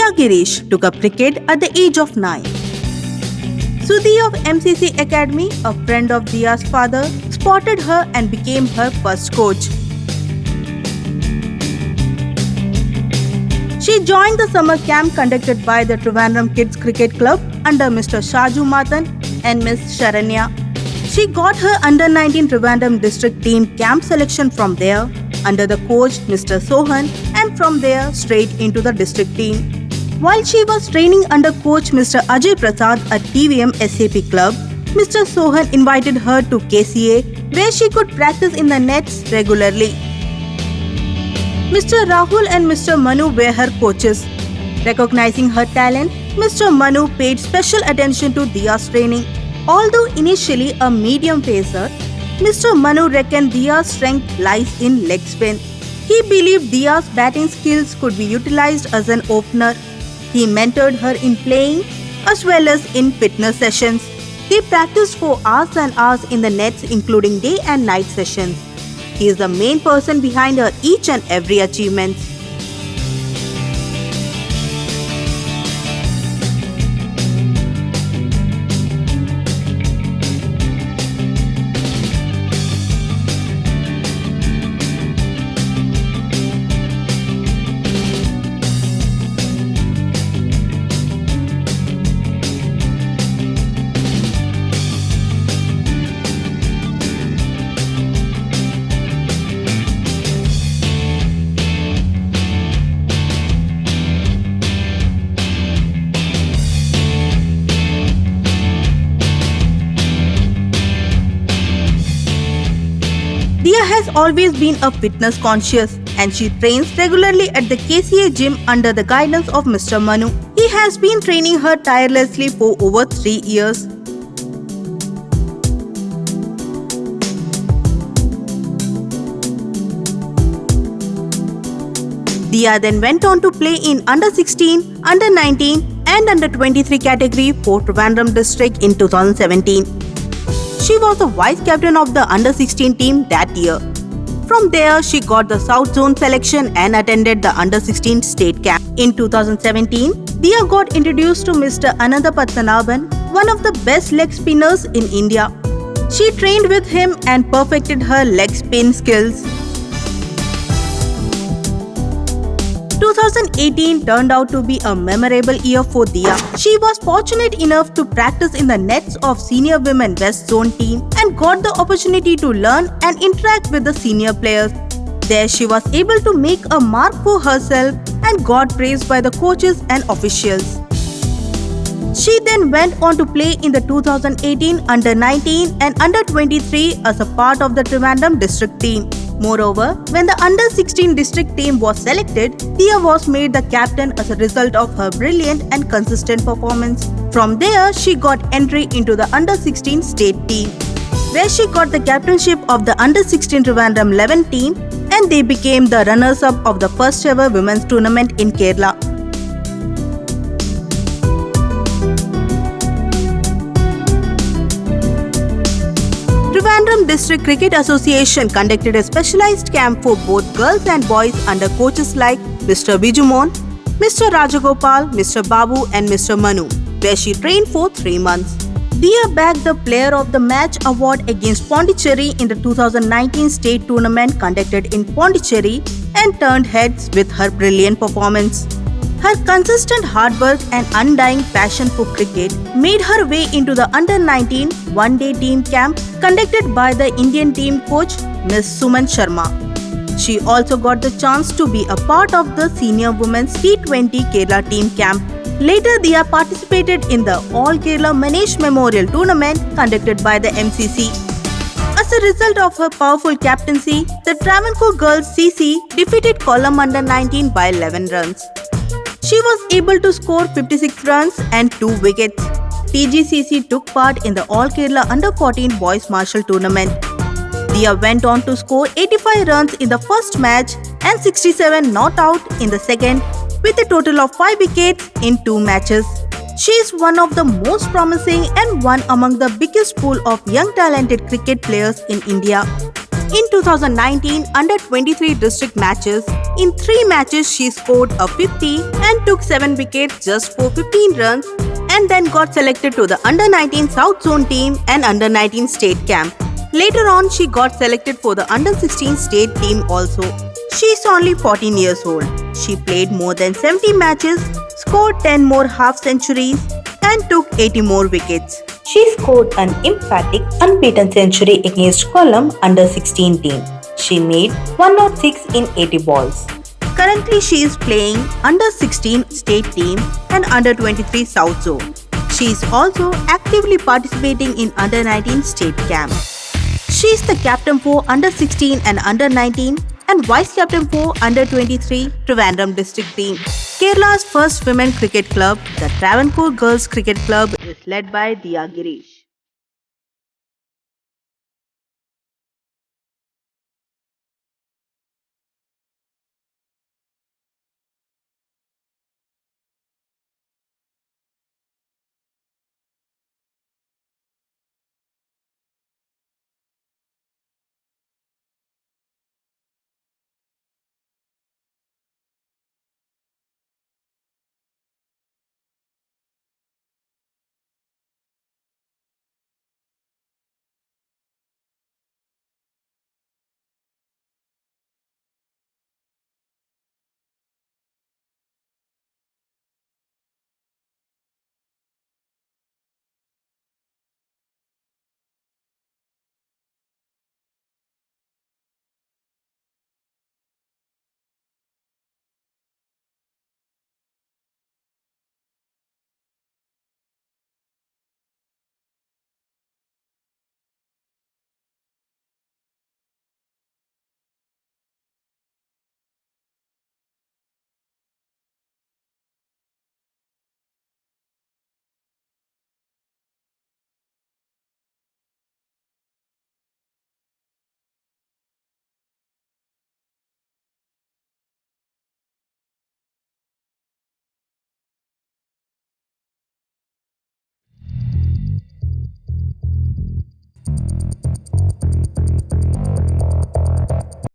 Diya Girish took up cricket at the age of 9. Sudhi of MCC Academy, a friend of Diya's father, spotted her and became her first coach. She joined the summer camp conducted by the Trivandrum Kids Cricket Club under Mr. Shaju Matan and Miss Sharanya. She got her under-19 Trivandrum district team camp selection from there under the coach Mr. Sohan, and from there straight into the district team. While she was training under coach Mr. Ajay Prasad at TVM SAP Club, Mr. Sohan invited her to KCA where she could practice in the nets regularly. Mr. Rahul and Mr. Manu were her coaches. Recognizing her talent, Mr. Manu paid special attention to Diya's training. Although initially a medium pacer, Mr. Manu reckoned Diya's strength lies in leg spin. He believed Diya's batting skills could be utilized as an opener. He mentored her in playing as well as in fitness sessions. They practiced for hours and hours in the nets, including day and night sessions. He is the main person behind her each and every achievement. Diya has always been a fitness conscious and she trains regularly at the KCA gym under the guidance of Mr. Manu. He has been training her tirelessly for over 3 years. Diya then went on to play in under 16, under 19 and under 23 category for Trivandrum district in 2017. She was the vice captain of the under-16 team that year. From there, she got the South Zone selection and attended the under-16 state camp. In 2017, Diya got introduced to Mr. Ananda Padmanabhan, one of the best leg spinners in India. She trained with him and perfected her leg spin skills. 2018 turned out to be a memorable year for Diya. She was fortunate enough to practice in the nets of Senior Women West Zone team and got the opportunity to learn and interact with the senior players. There she was able to make a mark for herself and got praised by the coaches and officials. She then went on to play in the 2018 Under-19 and Under-23 as a part of the Trivandrum district team. Moreover, when the under-16 district team was selected, Diya was made the captain as a result of her brilliant and consistent performance. From there, she got entry into the under-16 state team, where she got the captainship of the under-16 Trivandrum 11 team and they became the runners-up of the first ever women's tournament in Kerala. Trivandrum District Cricket Association conducted a specialized camp for both girls and boys under coaches like Mr. Bijumon, Mr. Rajagopal, Mr. Babu and Mr. Manu, where she trained for 3 months. Diya bagged the Player of the Match award against Pondicherry in the 2019 state tournament conducted in Pondicherry and turned heads with her brilliant performance. Her consistent hard work and undying passion for cricket made her way into the under-19 one-day team camp conducted by the Indian team coach Ms. Suman Sharma. She also got the chance to be a part of the senior women's T20 Kerala team camp. Later, Diya participated in the All Kerala Manish Memorial Tournament conducted by the MCC. As a result of her powerful captaincy, the Travancore girls CC defeated Kollam Under-19 by 11 runs. She was able to score 56 runs and 2 wickets. TGCC took part in the All Kerala Under-14 Boys Marshall Tournament. Diya went on to score 85 runs in the first match and 67 not out in the second, with a total of 5 wickets in 2 matches. She is one of the most promising and one among the biggest pool of young talented cricket players in India. In 2019 Under-23 district matches, in 3 matches she scored a 50 and took 7 wickets just for 15 runs and then got selected to the Under-19 South Zone team and Under-19 state camp. Later on, she got selected for the Under-16 state team also. She is only 14 years old. She played more than 70 matches, scored 10 more half-centuries and took 80 more wickets. She scored an emphatic unbeaten century against Kollam Under-16 team. She made 106 in 80 balls. Currently, she is playing Under-16 state team and Under-23 South Zone. She is also actively participating in Under-19 state camp. She is the captain for Under-16 and Under-19 and vice captain for Under-23 Trivandrum district team. Kerala's first women cricket club, the Travancore Girls Cricket Club, is led by Diya Girish.